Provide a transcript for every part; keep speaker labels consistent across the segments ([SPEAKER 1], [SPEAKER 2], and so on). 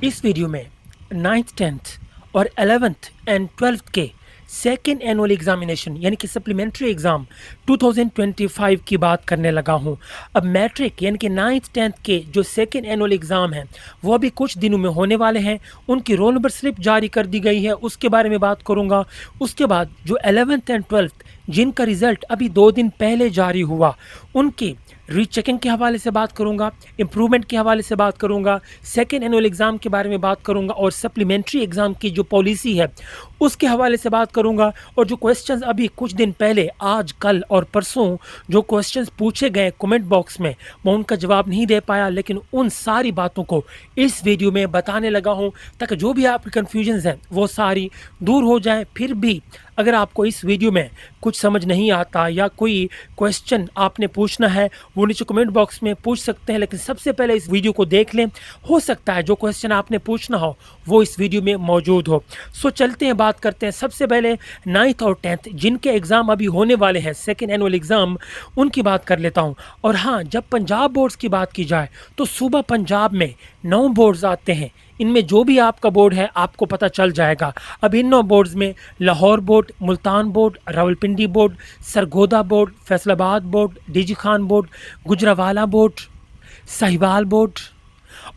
[SPEAKER 1] इस वीडियो में 9th 10th और 11th एंड 12th के सेकेंड एनुअल एग्जामिनेशन यानी कि सप्लीमेंट्री एग्ज़ाम 2025 की बात करने लगा हूं। अब मैट्रिक यानी कि 9th 10th के जो सेकेंड एनुअल एग्ज़ाम हैं वो अभी कुछ दिनों में होने वाले हैं। उनकी रोल नंबर स्लिप जारी कर दी गई है, उसके बारे में बात करूंगा। उसके बाद जो 11th एंड 12th जिनका रिज़ल्ट अभी 2 दिन पहले जारी हुआ उनकी रीचेकिंग के हवाले से बात करूंगा, इम्प्रूवमेंट के हवाले से बात करूंगा, सेकेंड एनुअल एग्ज़ाम के बारे में बात करूंगा और सप्लीमेंट्री एग्ज़ाम की जो पॉलिसी है उसके हवाले से बात करूंगा। और जो क्वेश्चंस अभी कुछ दिन पहले आज कल और परसों जो क्वेश्चंस पूछे गए कमेंट बॉक्स में मैं उनका जवाब नहीं दे पाया, लेकिन उन सारी बातों को इस वीडियो में बताने लगा हूं ताकि जो भी आपकी कन्फ्यूजन्स हैं वो सारी दूर हो जाएं। फिर भी अगर आपको इस वीडियो में कुछ समझ नहीं आता या कोई क्वेश्चन आपने पूछना है वो नीचे कमेंट बॉक्स में पूछ सकते हैं, लेकिन सबसे पहले इस वीडियो को देख लें। हो सकता है जो क्वेश्चन आपने पूछना हो वो इस वीडियो में मौजूद हो। सो चलते हैं, बात करते हैं। सबसे पहले 9th और 10th जिनके एग्ज़ाम अभी होने वाले हैं सेकेंड एनुअल एग्ज़ाम उनकी बात कर लेता हूँ। और हाँ, जब पंजाब बोर्ड्स की बात की जाए तो सुबह पंजाब में 9 बोर्ड्स आते हैं। इनमें जो भी आपका बोर्ड है आपको पता चल जाएगा। अब इन 9 बोर्ड्स में Lahore board, Multan board, Rawalpindi board, Sargodha board, Faisalabad board, DG Khan board, Gujranwala board, Sahiwal board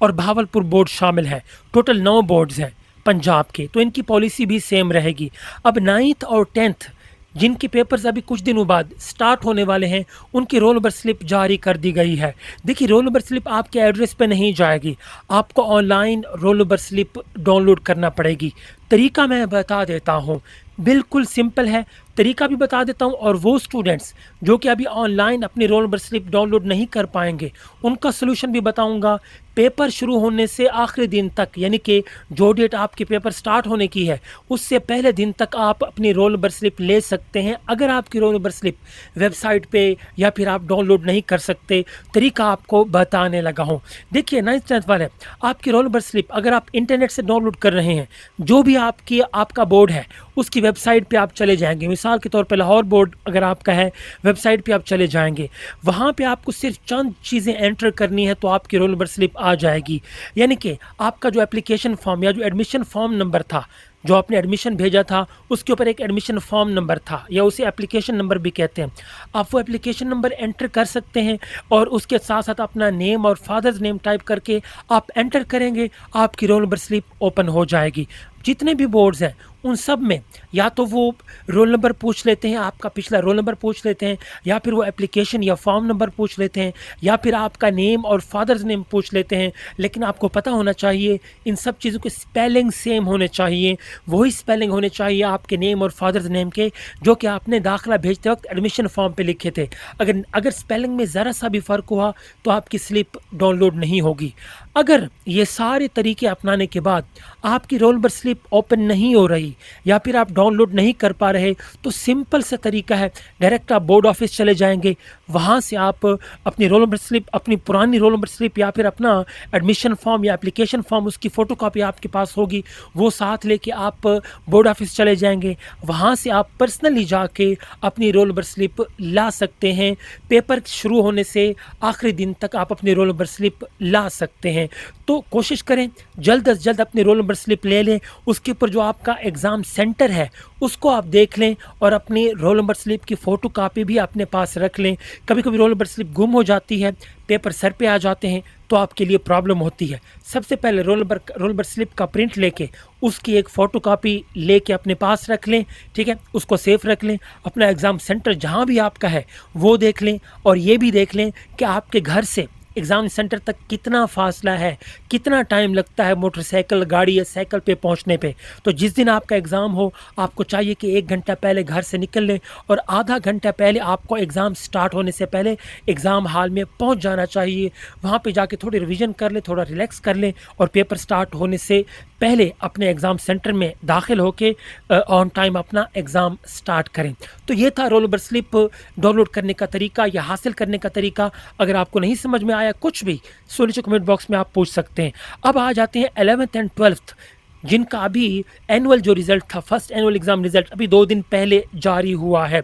[SPEAKER 1] और भावलपुर बोर्ड शामिल है। टोटल 9 बोर्ड्स हैं पंजाब के, तो इनकी पॉलिसी भी सेम रहेगी। अब 9th और 10th जिनके पेपर्स अभी कुछ दिनों बाद स्टार्ट होने वाले हैं उनकी रोल नंबर स्लिप जारी कर दी गई है। देखिए, रोल नंबर स्लिप आपके एड्रेस पे नहीं जाएगी, आपको online roll number slip download करना पड़ेगी। तरीका मैं बता देता हूँ, बिल्कुल सिंपल है, तरीका भी बता देता हूँ। और वो स्टूडेंट्स जो कि अभी ऑनलाइन अपनी रोल नंबर स्लिप डाउनलोड नहीं कर पाएंगे उनका सलूशन भी बताऊँगा। पेपर शुरू होने से आखिरी दिन तक यानी कि जो डेट आपके पेपर स्टार्ट होने की है उससे पहले दिन तक आप अपनी रोल नंबर स्लिप ले सकते हैं। अगर आपकी रोल नंबर स्लिप वेबसाइट पे या फिर आप डाउनलोड नहीं कर सकते, तरीका आपको बताने लगा हूँ। देखिए, 9th 10th वाले आपकी रोल नंबर स्लिप अगर आप इंटरनेट से डाउनलोड कर रहे हैं, जो भी आपका बोर्ड है उसकी वेबसाइट पे आप चले जाएंगे। मिसाल के तौर पे लाहौर बोर्ड अगर आपका है, वेबसाइट पे आप चले जाएंगे, वहाँ पे आपको सिर्फ चंद चीज़ें एंटर करनी है तो आपकी रोल नंबर स्लिप आ जाएगी। यानी कि आपका जो एप्लीकेशन फॉर्म या जो एडमिशन फॉर्म नंबर था, जो आपने एडमिशन भेजा था उसके ऊपर एक एडमिशन फॉर्म नंबर था या उसे एप्लीकेशन नंबर भी कहते हैं, आप वो एप्लीकेशन नंबर एंटर कर सकते हैं और उसके साथ साथ अपना नेम और फादर्स नेम टाइप करके आप एंटर करेंगे, आपकी रोल नंबर स्लिप ओपन हो जाएगी। जितने भी बोर्ड्स हैं उन सब में या तो वो रोल नंबर पूछ लेते हैं, आपका पिछला रोल नंबर पूछ लेते हैं, या फिर वो एप्लीकेशन या फॉर्म नंबर पूछ लेते हैं, या फिर आपका नेम और फादर्स नेम पूछ लेते हैं। लेकिन आपको पता होना चाहिए इन सब चीज़ों के स्पेलिंग सेम होने चाहिए, वही स्पेलिंग होने चाहिए आपके नेम और फादर्स नेम के जो कि आपने दाखिला भेजते वक्त एडमिशन फॉर्म पे लिखे थे। अगर स्पेलिंग में ज़रा सा भी फ़र्क हुआ तो आपकी स्लिप डाउनलोड नहीं होगी। अगर ये सारे तरीके अपनाने के बाद आपकी रोल नंबर स्लिप ओपन नहीं हो रही या फिर आप डाउनलोड नहीं कर पा रहे तो सिंपल सा तरीका है, डायरेक्ट आप बोर्ड ऑफिस चले जाएंगे, वहाँ से आप अपनी रोल नंबर स्लिप, अपनी पुरानी रोल नंबर स्लिप या फिर अपना एडमिशन फॉर्म या एप्लीकेशन फॉर्म उसकी फ़ोटोकॉपी आपके पास होगी, वो साथ लेके आप बोर्ड ऑफिस चले जाएंगे। वहाँ से आप पर्सनली जाके अपनी रोल नंबर स्लिप ला सकते हैं। पेपर शुरू होने से आखिरी दिन तक आप अपनी रोल नंबर स्लिप ला सकते हैं। तो कोशिश करें जल्द से जल्द अपनी रोल नंबर स्लिप ले लें। उसके ऊपर जो आपका एग्ज़ाम सेंटर है उसको आप देख लें और अपनी रोल नंबर स्लिप की फ़ोटो कापी भी अपने पास रख लें। कभी कभी रोल नंबर स्लिप गुम हो जाती है, पेपर सर पे आ जाते हैं तो आपके लिए प्रॉब्लम होती है। सबसे पहले रोल नंबर स्लिप का प्रिंट लेके उसकी एक फ़ोटो कापी लेके अपने पास रख लें, ठीक है, उसको सेफ रख लें। अपना एग्ज़ाम सेंटर जहाँ भी आपका है वो देख लें और ये भी देख लें कि आपके घर से एग्ज़ाम सेंटर तक कितना फासला है, कितना टाइम लगता है मोटरसाइकिल, गाड़ी या साइकिल पे पहुंचने पे। तो जिस दिन आपका एग्ज़ाम हो आपको चाहिए कि 1 घंटा पहले घर से निकल लें और आधा घंटा पहले आपको एग्ज़ाम स्टार्ट होने से पहले एग्ज़ाम हॉल में पहुंच जाना चाहिए। वहाँ पे जाके थोड़ी रिवीजन कर लें, थोड़ा रिलैक्स कर लें और पेपर स्टार्ट होने से पहले अपने एग्ज़ाम सेंटर में दाखिल होके ऑन टाइम अपना एग्ज़ाम स्टार्ट करें। तो ये था रोल नंबर स्लिप डाउनलोड करने का तरीका या हासिल करने का तरीका। अगर आपको नहीं समझ में आया कुछ भी सो नीचे कमेंट बॉक्स में आप पूछ सकते हैं। अब आ जाते हैं 11th एंड 12th जिनका अभी एनुअल जो रिज़ल्ट था, फर्स्ट एनुअल एग्ज़ाम रिज़ल्ट अभी 2 दिन पहले जारी हुआ है,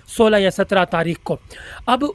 [SPEAKER 1] 16 या 17 तारीख को। अब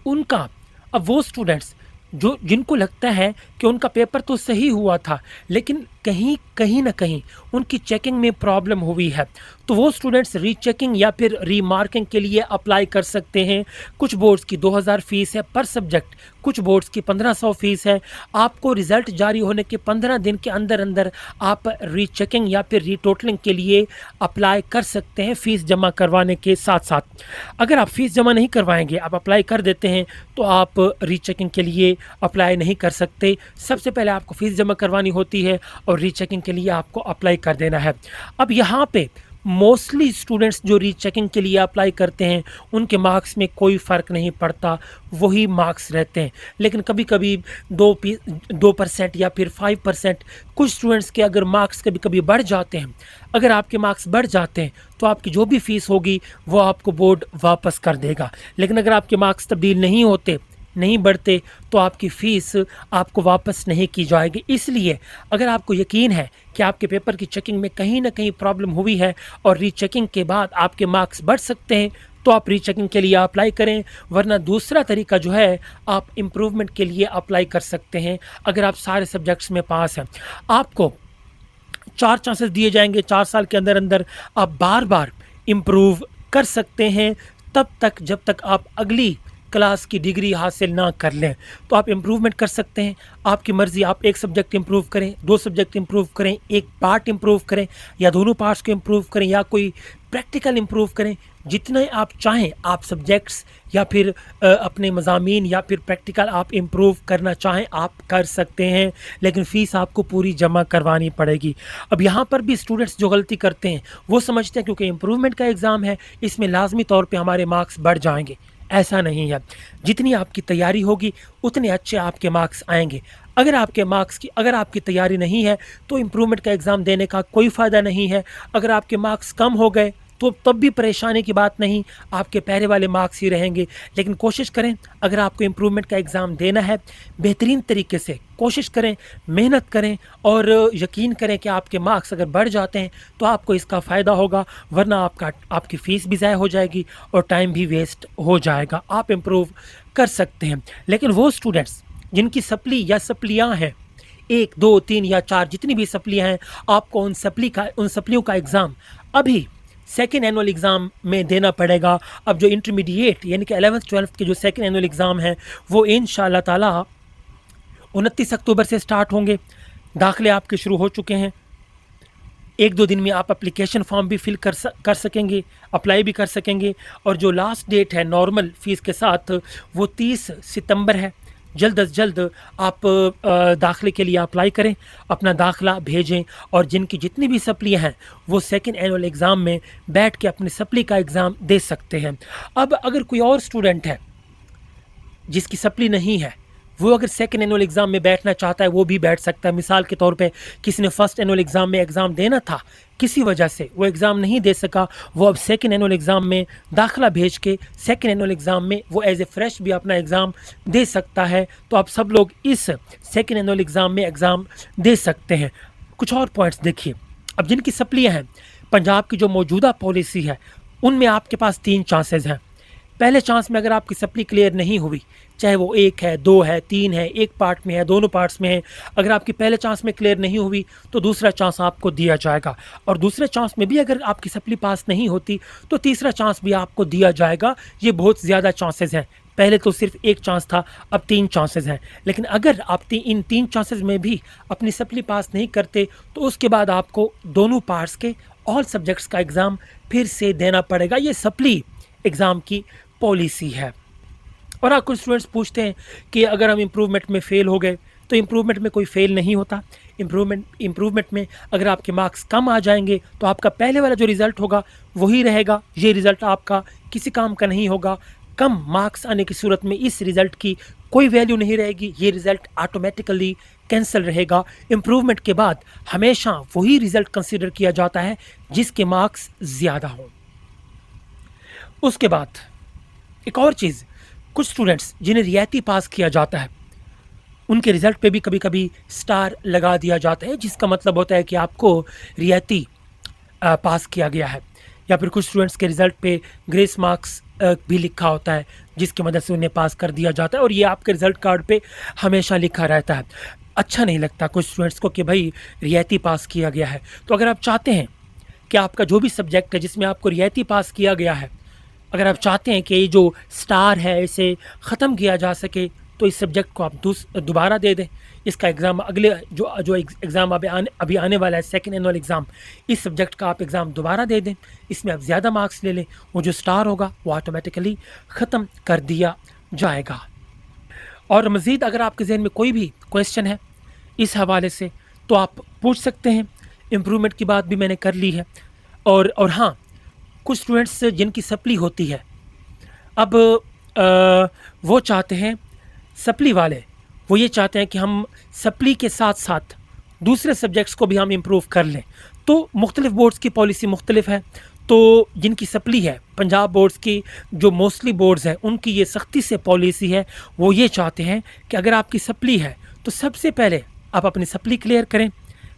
[SPEAKER 1] वो स्टूडेंट्स जो जिनको लगता है कि उनका पेपर तो सही हुआ था, लेकिन कहीं न कहीं उनकी चेकिंग में प्रॉब्लम हुई है, तो वो स्टूडेंट्स रीचेकिंग या फिर रीमार्किंग के लिए अप्लाई कर सकते हैं। कुछ बोर्ड्स की 2000 फ़ीस है पर सब्जेक्ट, कुछ बोर्ड्स की 1500 फ़ीस है। आपको रिज़ल्ट जारी होने के 15 दिन के अंदर-अंदर आप रीचेकिंग या फिर रीटोटलिंग के लिए अप्लाई कर सकते हैं फ़ीस जमा करवाने के साथ-साथ। अगर आप फ़ीस जमा नहीं करवाएँगे, आप अप्लाई कर देते हैं, तो आप रीचेकिंग के लिए अप्लाई नहीं कर सकते। सबसे पहले आपको फ़ीस जमा करवानी होती है और रीचेकिंग के लिए आपको अप्लाई कर देना है। अब यहाँ पे मोस्टली स्टूडेंट्स जो रीचेकिंग के लिए अप्लाई करते हैं, उनके मार्क्स में कोई फ़र्क नहीं पड़ता, वही मार्क्स रहते हैं। लेकिन कभी-कभी 2% या फिर 5% कुछ स्टूडेंट्स के अगर मार्क्स कभी-कभी बढ़ जाते हैं, अगर आपके मार्क्स बढ़ जाते हैं, तो आपकी जो भी फ़ीस होगी, वो आपको बोर्ड वापस कर देगा। लेकिन अगर आपके मार्क्स तब्दील नहीं होते, नहीं बढ़ते, तो आपकी फ़ीस आपको वापस नहीं की जाएगी। इसलिए अगर आपको यकीन है कि आपके पेपर की चेकिंग में कहीं न कहीं प्रॉब्लम हुई है और रीचेकिंग के बाद आपके मार्क्स बढ़ सकते हैं, तो आप रीचेकिंग के लिए अप्लाई करें। वरना दूसरा तरीका जो है, आप इम्प्रूवमेंट के लिए अप्लाई कर सकते हैं। अगर आप सारे सब्जेक्ट्स में पास हैं, आपको 4 चांसेस दिए जाएँगे, 4 साल के अंदर-अंदर आप बार-बार इम्प्रूव कर सकते हैं, तब तक जब तक आप अगली क्लास की डिग्री हासिल ना कर लें। तो आप इम्प्रूवमेंट कर सकते हैं, आपकी मर्ज़ी। आप 1 सब्जेक्ट इम्प्रूव करें, 2 सब्जेक्ट इम्प्रूव करें, 1 पार्ट इम्प्रूव करें या दोनों पार्ट्स को इम्प्रूव करें या कोई प्रैक्टिकल इम्प्रूव करें। जितने आप चाहें, आप सब्जेक्ट्स या फिर अपने मज़ामीन या फिर प्रैक्टिकल आप इम्प्रूव करना चाहें, आप कर सकते हैं, लेकिन फ़ीस आपको पूरी जमा करवानी पड़ेगी। अब यहाँ पर भी स्टूडेंट्स जो गलती करते हैं, वो समझते हैं क्योंकि इम्प्रूवमेंट का एग्ज़ाम है, इसमें लाज़मी तौर पे हमारे मार्क्स बढ़ जाएँगे। ऐसा नहीं है। जितनी आपकी तैयारी होगी, उतने अच्छे आपके मार्क्स आएँगे। अगर आपकी तैयारी नहीं है, तो इम्प्रूवमेंट का एग्ज़ाम देने का कोई फ़ायदा नहीं है। अगर आपके मार्क्स कम हो गए, तो तब भी परेशानी की बात नहीं, आपके पहले वाले मार्क्स ही रहेंगे। लेकिन कोशिश करें, अगर आपको इम्प्रूवमेंट का एग्ज़ाम देना है, बेहतरीन तरीके से कोशिश करें, मेहनत करें और यकीन करें कि आपके मार्क्स अगर बढ़ जाते हैं, तो आपको इसका फ़ायदा होगा। वरना आपकी फ़ीस भी ज़ाया हो जाएगी और टाइम भी वेस्ट हो जाएगा। आप इम्प्रूव कर सकते हैं। लेकिन वो स्टूडेंट्स जिनकी सप्ली या सप्लियाँ हैं, 1, 2, 3 या 4 जितनी भी सप्लियाँ हैं, आपको उन सप्लियों का एग्ज़ाम अभी सेकंड एनुअल एग्ज़ाम में देना पड़ेगा। अब जो इंटरमीडिएट यानी कि 11th-12th के जो सेकंड एनुअल एग्ज़ाम हैं, वो इंशाअल्लाह ताला 29 अक्टूबर से स्टार्ट होंगे। दाखिले आपके शुरू हो चुके हैं। 1-2 दिन में आप एप्लीकेशन फॉर्म भी फिल कर सकेंगे, अप्लाई भी कर सकेंगे और जो लास्ट डेट है नॉर्मल फ़ीस के साथ, वो 30 सितंबर है। जल्द अज़ जल्द आप दाखिले के लिए अप्लाई करें, अपना दाखिला भेजें और जिनकी जितनी भी सप्लियाँ हैं, वो सेकंड एनुअल एग्ज़ाम में बैठ के अपनी सप्ली का एग्ज़ाम दे सकते हैं। अब अगर कोई और स्टूडेंट है, जिसकी सप्ली नहीं है, वो अगर सेकंड एनुअल एग्ज़ाम में बैठना चाहता है, वो भी बैठ सकता है। मिसाल के तौर पे किसी ने फर्स्ट एनुअल एग्ज़ाम में एग्ज़ाम देना था, किसी वजह से वो एग्ज़ाम नहीं दे सका, वो अब सेकंड एनुअल एग्ज़ाम में दाखिला भेज के सेकंड एनुअल एग्ज़ाम में वो एज़ ए फ्रेश भी अपना एग्ज़ाम दे सकता है। तो आप सब लोग इस सेकंड एनुअल एग्ज़ाम में एग्ज़ाम दे सकते हैं। कुछ और पॉइंट्स देखिए। अब जिनकी सप्लियाँ हैं, पंजाब की जो मौजूदा पॉलिसी है, उनमें आपके पास 3 चांसेस हैं। पहले चांस में अगर आपकी सप्ली क्लियर नहीं हुई, चाहे वो 1 है, 2 है, 3 है, 1 पार्ट में है, दोनों पार्ट्स में है, अगर आपकी पहले चांस में क्लियर नहीं हुई, तो दूसरा चांस आपको दिया जाएगा और दूसरे चांस में भी अगर आपकी सप्ली पास नहीं होती, तो तीसरा चांस भी आपको दिया जाएगा। ये बहुत ज़्यादा चांसेस हैं। पहले तो सिर्फ 1 चांस था, अब 3 चांसेस हैं। लेकिन अगर आप इन 3 चांसेस में भी अपनी सप्ली पास नहीं करते, तो उसके बाद आपको दोनों पार्ट्स के ऑल सब्जेक्ट्स का एग्ज़ाम फिर से देना पड़ेगा। ये सप्ली एग्ज़ाम की पॉलिसी है। और आप कुछ स्टूडेंट्स पूछते हैं कि अगर हम इम्प्रूवमेंट में फ़ेल हो गए, तो इम्प्रूवमेंट में कोई फ़ेल नहीं होता। इम्प्रूवमेंट में अगर आपके मार्क्स कम आ जाएंगे, तो आपका पहले वाला जो रिज़ल्ट होगा वही रहेगा। ये रिज़ल्ट आपका किसी काम का नहीं होगा। कम मार्क्स आने की सूरत में इस रिज़ल्ट की कोई वैल्यू नहीं रहेगी। ये रिज़ल्ट ऑटोमेटिकली कैंसिल रहेगा। इम्प्रूवमेंट के बाद हमेशा वही रिज़ल्ट कंसिडर किया जाता है जिसके मार्क्स ज़्यादा हों। उसके बाद एक और चीज़, कुछ स्टूडेंट्स जिन्हें रियायती पास किया जाता है, उनके रिज़ल्ट पे भी कभी-कभी स्टार लगा दिया जाता है, जिसका मतलब होता है कि आपको रियायती पास किया गया है। या फिर कुछ स्टूडेंट्स के रिज़ल्ट पे ग्रेस मार्क्स भी लिखा होता है जिसकी मदद से उन्हें पास कर दिया जाता है और ये आपके रिज़ल्ट कार्ड पे हमेशा लिखा रहता है। अच्छा नहीं लगता कुछ स्टूडेंट्स को कि भाई रियायती पास किया गया है। तो अगर आप चाहते हैं कि आपका जो भी सब्जेक्ट है जिसमें आपको रियायती पास किया गया है, अगर आप चाहते हैं कि ये जो स्टार है इसे ख़त्म किया जा सके, तो इस सब्जेक्ट को आप दोबारा दे दें। इसका एग्ज़ाम अगले जो एग्ज़ाम अभी आने वाला है, सेकंड एनुअल एग्ज़ाम, इस सब्जेक्ट का आप एग्ज़ाम दोबारा दे दें। इसमें आप ज़्यादा मार्क्स ले लें, वो जो स्टार होगा वो ऑटोमेटिकली ख़त्म कर दिया जाएगा। और मज़ीद अगर आपके ज़हन में कोई भी क्वेश्चन है इस हवाले से तो आप पूछ सकते हैं। इम्प्रूवमेंट की बात भी मैंने कर ली है। और हाँ, कुछ स्टूडेंट्स जिनकी सप्ली होती है, अब वो चाहते हैं, सप्ली वाले वो ये चाहते हैं कि हम सप्ली के साथ साथ दूसरे सब्जेक्ट्स को भी हम इम्प्रूव कर लें। तो मुख्तलिफ बोर्ड्स की पॉलिसी मुख्तलिफ है। तो जिनकी सप्ली है, पंजाब बोर्ड्स की जो मोस्टली बोर्ड्स हैं, उनकी ये सख्ती से पॉलिसी है। वो ये चाहते हैं कि अगर आपकी सप्ली है तो सबसे पहले आप अपनी सप्ली क्लियर करें,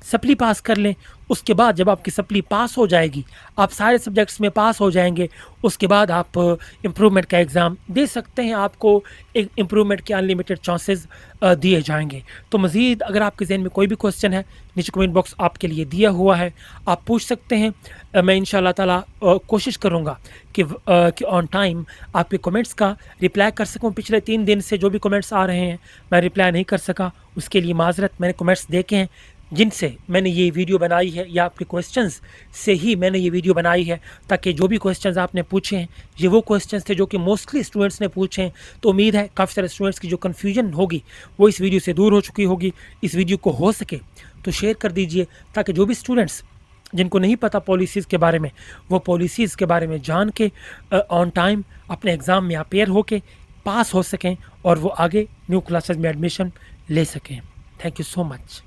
[SPEAKER 1] सप्ली पास कर लें। उसके बाद जब आपकी सप्ली पास हो जाएगी, आप सारे सब्जेक्ट्स में पास हो जाएंगे, उसके बाद आप इम्प्रूवमेंट का एग्ज़ाम दे सकते हैं। आपको एक इम्प्रूवमेंट के अनलिमिटेड चांसेस दिए जाएंगे। तो मज़ीद अगर आपके ज़हन में कोई भी क्वेश्चन है, नीचे कमेंट बॉक्स आपके लिए दिया हुआ है, आप पूछ सकते हैं। मैं इंशाअल्लाह ताला कोशिश करूँगा कि ऑन टाइम आपके कमेंट्स का रिप्लाई कर सकूँ। पिछले 3 दिन से जो भी कमेंट्स आ रहे हैं मैं रिप्लाई नहीं कर सका, उसके लिए माज़रत। मैंने कमेंट्स देखे हैं जिनसे मैंने ये वीडियो बनाई है, या आपके क्वेश्चंस से ही मैंने ये वीडियो बनाई है, ताकि जो भी क्वेश्चंस आपने पूछे हैं ये वो क्वेश्चंस थे जो कि मोस्टली स्टूडेंट्स ने पूछे हैं। तो उम्मीद है काफ़ी सारे स्टूडेंट्स की जो कन्फ्यूजन होगी वो इस वीडियो से दूर हो चुकी होगी। इस वीडियो को हो सके तो शेयर कर दीजिए, ताकि जो भी स्टूडेंट्स जिनको नहीं पता पॉलिसीज़ के बारे में, वो पॉलिसीज़ के बारे में जान के ऑन टाइम अपने एग्ज़ाम में अपेयर होके पास हो सकें और वो आगे न्यू क्लासेस में एडमिशन ले सकें। Thank you so much.